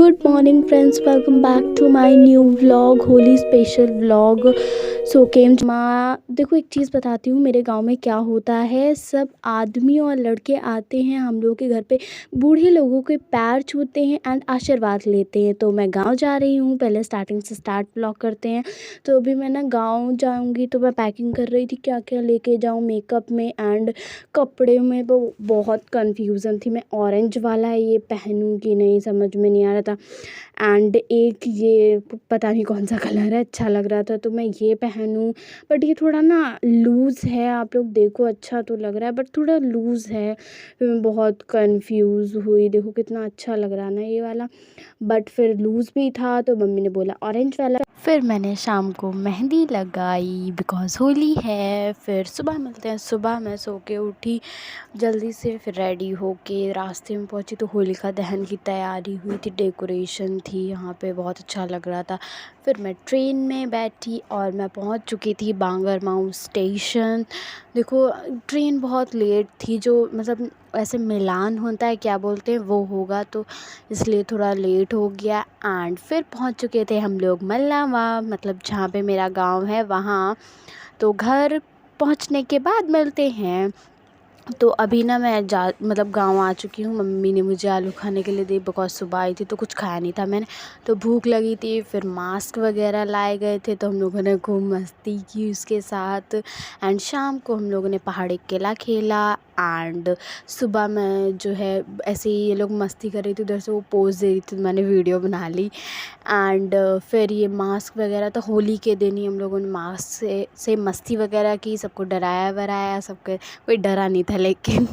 Good morning friends, welcome back to my new vlog, Holi special vlog. So केम माँ, देखो एक चीज़ बताती हूँ मेरे गांव में क्या होता है। सब आदमी और लड़के आते हैं हम लोग के घर पे, बूढ़े लोगों के पैर छूते हैं एंड आशीर्वाद लेते हैं। तो मैं गांव जा रही हूँ, पहले स्टार्टिंग से स्टार्ट व्लॉग करते हैं। तो अभी मैं ना गाँव जाऊँगी तो मैं पैकिंग कर रही थी, क्या क्या लेके जाऊँ मेकअप में एंड कपड़े में। वो बहुत कन्फ्यूज़न थी, मैं ऑरेंज वाला ये पहनूँ कि नहीं, समझ में नहीं आ रहा था। एंड एक ये पता नहीं कौन सा कलर है, अच्छा लग रहा था तो मैं ये पहनूँ, बट ये थोड़ा ना लूज़ है। आप लोग देखो, अच्छा तो लग रहा है बट थोड़ा लूज़ है। फिर मैं बहुत कंफ्यूज हुई, देखो कितना अच्छा लग रहा है ना ये वाला, बट फिर लूज़ भी था तो मम्मी ने बोला ऑरेंज वाला। फिर मैंने शाम को मेहंदी लगाई बिकॉज़ होली है। फिर सुबह मिलते हैं। सुबह मैं सो के उठी जल्दी से, फिर रेडी होके रास्ते में पहुंची तो होलिका दहन की तैयारी हुई थी, डेकोरेशन थी यहाँ पे, बहुत अच्छा लग रहा था। फिर मैं ट्रेन में बैठी और मैं पहुंच चुकी थी बांगरमाऊ स्टेशन। देखो ट्रेन बहुत लेट थी, जो मतलब ऐसे मिलान होता है क्या बोलते हैं वो होगा, तो इसलिए थोड़ा लेट हो गया। एंड फिर पहुंच चुके थे हम लोग मल्लावा, मतलब जहाँ पे मेरा गांव है वहाँ। तो घर पहुंचने के बाद मिलते हैं। तो अभी ना मैं मतलब गांव आ चुकी हूँ। मम्मी ने मुझे आलू खाने के लिए दी बिकॉज सुबह आई थी तो कुछ खाया नहीं था मैंने, तो भूख लगी थी। फिर मास्क वगैरह लाए गए थे तो हम लोगों ने खूब मस्ती की उसके साथ। एंड शाम को हम लोगों ने पहाड़ी केला खेला। एंड सुबह मैं जो है ऐसे ही ये लोग मस्ती कर रही थी, उधर से वो पोज दे रही थी तो मैंने वीडियो बना ली। एंड फिर ये मास्क वगैरह, तो होली के दिन ही हम लोगों ने मास्क से मस्ती वगैरह की, सबको डराया वराया, सबके कोई डरा नहीं था लेकिन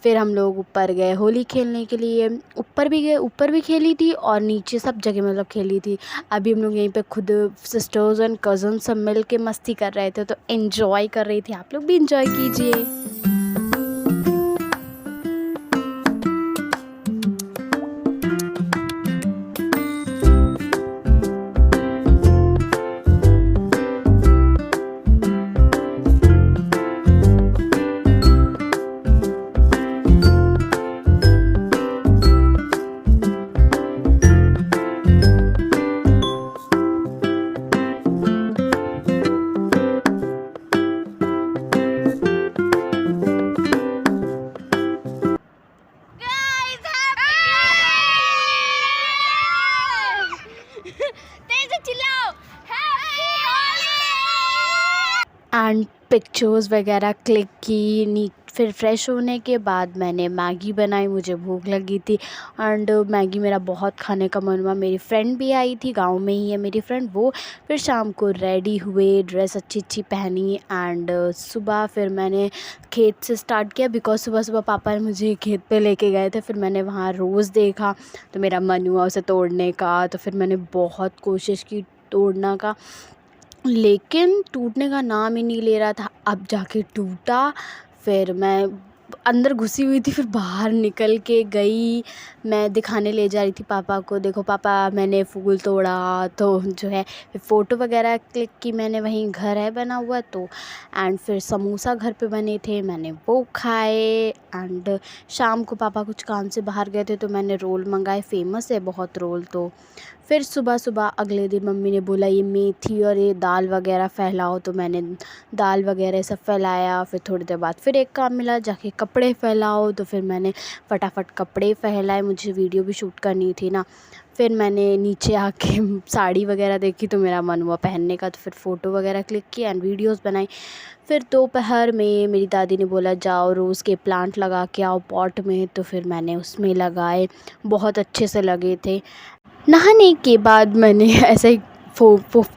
फिर हम लोग ऊपर गए होली खेलने के लिए। ऊपर भी गए, ऊपर भी खेली थी और नीचे सब जगह मतलब खेली थी। अभी हम लोग यहीं पे खुद सिस्टर्स एंड कज़न सब मिल के मस्ती कर रहे थे, तो एंजॉय कर रही थी। आप लोग भी एंजॉय कीजिए। एंड पिक्चर्स वगैरह क्लिक की। फिर फ्रेश होने के बाद मैंने मैगी बनाई, मुझे भूख लगी थी एंड मैगी मेरा बहुत खाने का मन हुआ। मेरी फ्रेंड भी आई थी, गांव में ही है मेरी फ्रेंड वो। फिर शाम को रेडी हुए, ड्रेस अच्छी अच्छी पहनी एंड सुबह फिर मैंने खेत से स्टार्ट किया बिकॉज सुबह सुबह पापा ने मुझे खेत पे लेके गए थे। फिर मैंने वहाँ रोज़ देखा तो मेरा मन हुआ उसे तोड़ने का, तो फिर मैंने बहुत कोशिश की तोड़ना का, लेकिन टूटने का नाम ही नहीं ले रहा था। अब जाके टूटा। फिर मैं अंदर घुसी हुई थी, फिर बाहर निकल के गई, मैं दिखाने ले जा रही थी पापा को, देखो पापा मैंने फूल तोड़ा। तो जो है फिर फ़ोटो वगैरह क्लिक की मैंने, वहीं घर है बना हुआ तो। एंड फिर समोसा घर पे बने थे, मैंने वो खाए। एंड शाम को पापा कुछ काम से बाहर गए थे तो मैंने रोल मंगाए, फेमस है बहुत रोल। तो फिर सुबह सुबह अगले दिन मम्मी ने बोला ये मेथी और ये दाल वगैरह फैलाओ, तो मैंने दाल वगैरह सब फैलाया। फिर थोड़ी देर बाद फिर एक काम मिला, जाके कपड़े फैलाओ, तो फिर मैंने फटाफट कपड़े फैलाए, मुझे वीडियो भी शूट करनी थी ना। फिर मैंने नीचे आके साड़ी वगैरह देखी तो मेरा मन हुआ पहनने का, तो फिर फ़ोटो वगैरह क्लिक की एंड वीडियोस बनाई। फिर दोपहर में मेरी दादी ने बोला जाओ रोज़ के प्लांट लगा के आओ पॉट में, तो फिर मैंने उसमें लगाए, बहुत अच्छे से लगे थे। नहाने के बाद मैंने ऐसे ही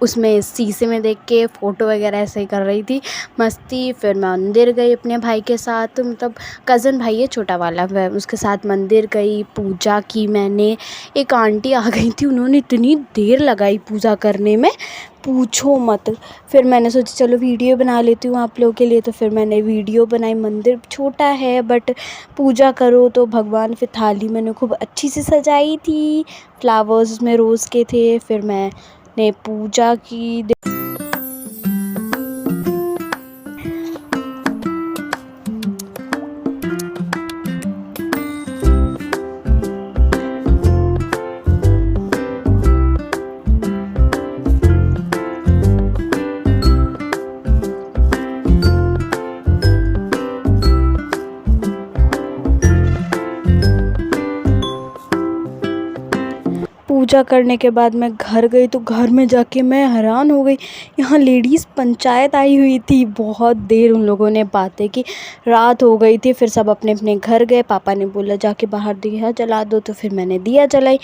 उसमें शीशे में देख के फ़ोटो वगैरह ऐसे ही कर रही थी, मस्ती। फिर मैं मंदिर गई अपने भाई के साथ, मतलब कज़न भाई है छोटा वाला, वह उसके साथ मंदिर गई, पूजा की मैंने। एक आंटी आ गई थी, उन्होंने इतनी देर लगाई पूजा करने में, पूछो मत। फिर मैंने सोचा चलो वीडियो बना लेती हूँ आप लोगों के लिए, तो फिर मैंने वीडियो बनाई। मंदिर छोटा है बट पूजा करो तो भगवान। फिर थाली मैंने खूब अच्छी से सजाई थी, फ्लावर्स उसमें रोज़ के थे। फिर मैंने पूजा की। पूजा करने के बाद मैं घर गई तो घर में जाके मैं हैरान हो गई, यहाँ लेडीज़ पंचायत आई हुई थी। बहुत देर उन लोगों ने बातें की, रात हो गई थी। फिर सब अपने अपने घर गए। पापा ने बोला जाके बाहर दिया जला दो, तो फिर मैंने दिया जलाई।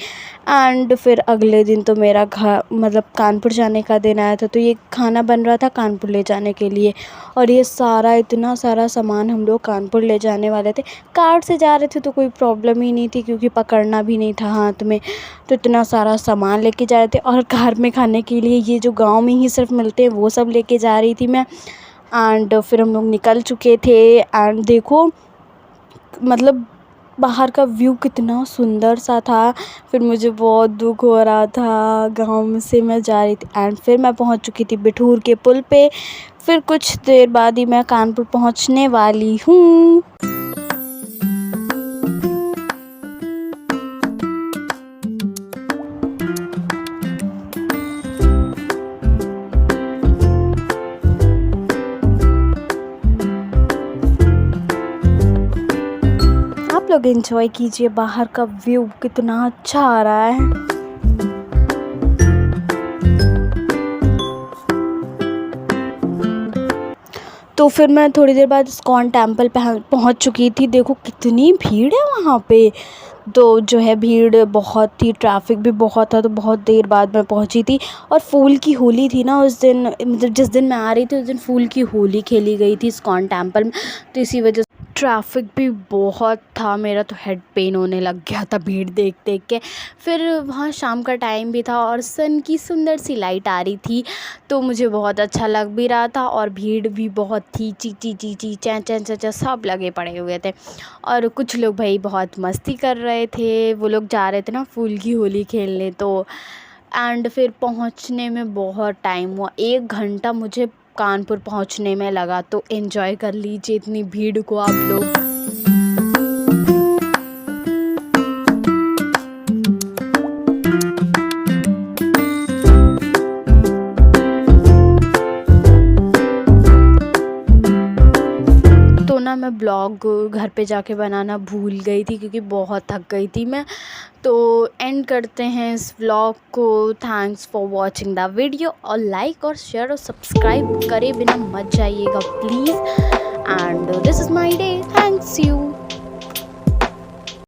एंड फिर अगले दिन तो मेरा घर मतलब कानपुर जाने का दिन आया था, तो ये खाना बन रहा था कानपुर ले जाने के लिए। और ये सारा इतना सारा सामान हम लोग कानपुर ले जाने वाले थे। कार से जा रहे थे तो कोई प्रॉब्लम ही नहीं थी, क्योंकि पकड़ना भी नहीं था हाथ में। तो इतना सारा सामान लेके जा रहे थे, और घर में खाने के लिए ये जो गांव में ही सिर्फ मिलते हैं वो सब लेके जा रही थी मैं। एंड फिर हम लोग निकल चुके थे। एंड देखो मतलब बाहर का व्यू कितना सुंदर सा था। फिर मुझे बहुत दुख हो रहा था, गांव से मैं जा रही थी। एंड फिर मैं पहुंच चुकी थी बिठूर के पुल पे। फिर कुछ देर बाद ही मैं कानपुर पहुंचने वाली हूँ। आप लोग एंजॉय कीजिए, बाहर का व्यू कितना अच्छा आ रहा है। तो फिर मैं थोड़ी देर बाद इस्कॉन टेम्पल पे पहुंच चुकी थी। देखो कितनी भीड़ है वहाँ पे। तो जो है भीड़ बहुत थी, ट्रैफिक भी बहुत था, तो बहुत देर बाद मैं पहुंची थी। और फूल की होली थी ना उस दिन, मतलब जिस दिन मैं आ रही थी उस दिन फूल की होली खेली गई थी इस्कॉन टेम्पल में। तो इसी वजह से ट्रैफिक भी बहुत था। मेरा तो हेड पेन होने लग गया था भीड़ देख देख के। फिर वहाँ शाम का टाइम भी था और सन की सुंदर सी लाइट आ रही थी, तो मुझे बहुत अच्छा लग भी रहा था। और भीड़ भी बहुत थी, चींची चींची चैं चैं चैं चैं सब लगे पड़े हुए थे। और कुछ लोग भाई बहुत मस्ती कर रहे थे, वो लोग जा रहे थे ना फूल की होली खेलने। तो एंड फिर पहुंचने में बहुत टाइम हुआ, 1 घंटा मुझे कानपुर पहुंचने में लगा। तो एंजॉय कर लीजिए इतनी भीड़ को आप लोग। तो ना मैं ब्लॉग घर पे जाके बनाना भूल गई थी, क्योंकि बहुत थक गई थी मैं। तो एंड करते हैं इस व्लॉग को। Thanks for watching the video. और लाइक और शेयर और सब्सक्राइब करे बिना मत जाइएगा please. And this is my day. Thanks you.